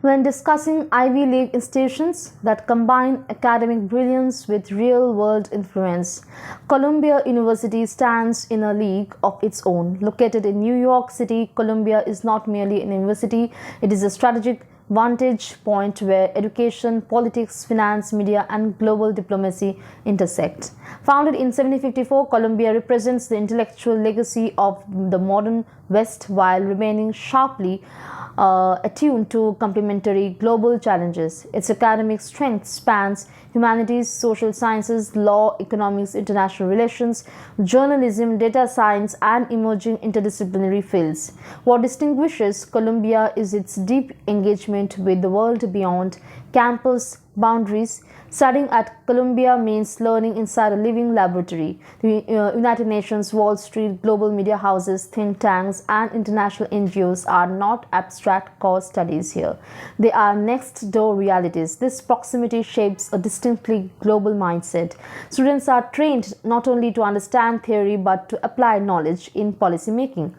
When discussing Ivy League institutions that combine academic brilliance with real-world influence, Columbia University stands in a league of its own. Located in New York City, Columbia is not merely an university, it is a strategic vantage point where education, politics, finance, media, and global diplomacy intersect. Founded in 1754, Columbia represents the intellectual legacy of the modern West while remaining sharply attuned to complementary global challenges. Its academic strength spans humanities, social sciences, law, economics, international relations, journalism, data science, and emerging interdisciplinary fields. What distinguishes Columbia is its deep engagement with the world beyond campus boundaries. Studying at Columbia means learning inside a living laboratory. The United Nations, Wall Street, global media houses, think tanks, and international NGOs are not abstract cause studies here. They are next door realities. This proximity shapes a distinctly global mindset. Students are trained not only to understand theory but to apply knowledge in policy making.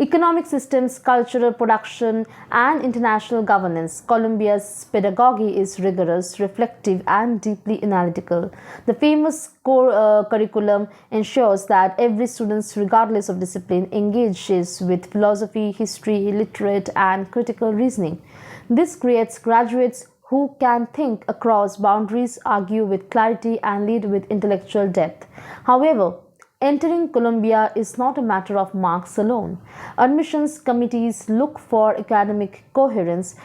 Economic systems, cultural production, and international governance. Columbia's pedagogy is rigorous, reflective, and deeply analytical. The famous core curriculum ensures that every student, regardless of discipline, engages with philosophy, history, literate, and critical reasoning. This creates graduates who can think across boundaries, argue with clarity, and lead with intellectual depth. However, entering Columbia is not a matter of marks alone. Admissions committees look for academic coherence,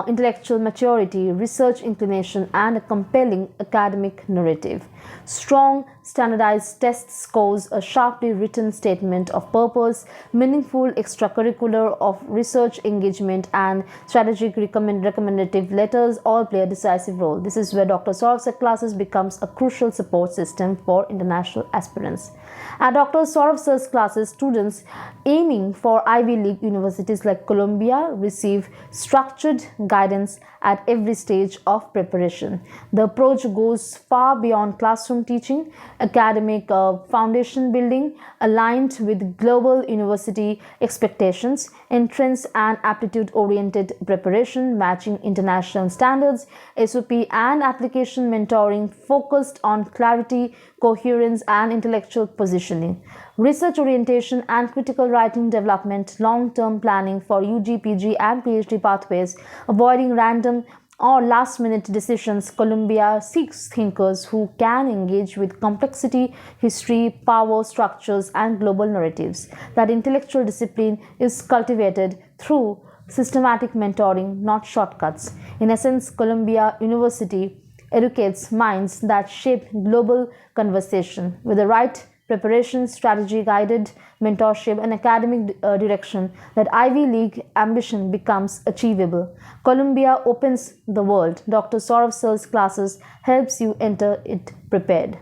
intellectual maturity, research inclination, and a compelling academic narrative. Strong, standardized test scores, a sharply written statement of purpose, meaningful extracurricular of research engagement, and strategic recommendative letters all play a decisive role. This is where Dr. Saurav's classes becomes a crucial support system for international aspirants. At Dr. Saurav Sir's classes, students aiming for Ivy League universities like Columbia receive structured guidance at every stage of preparation. The approach goes far beyond classroom teaching, academic foundation building, aligned with global university expectations, entrance and aptitude-oriented preparation, matching international standards, SOP and application mentoring focused on clarity, coherence, and intellectual positioning. Research orientation and critical writing development, long-term planning for UG, PG, and PhD pathways, avoiding random or last-minute decisions. Columbia seeks thinkers who can engage with complexity, history, power structures, and global narratives. That intellectual discipline is cultivated through systematic mentoring, not shortcuts. In essence, Columbia University educates minds that shape global conversation. With the right preparation, strategy, guided mentorship, and academic direction, that Ivy League ambition becomes achievable. Columbia opens the world. Dr. Saurav Sir's classes helps you enter it prepared.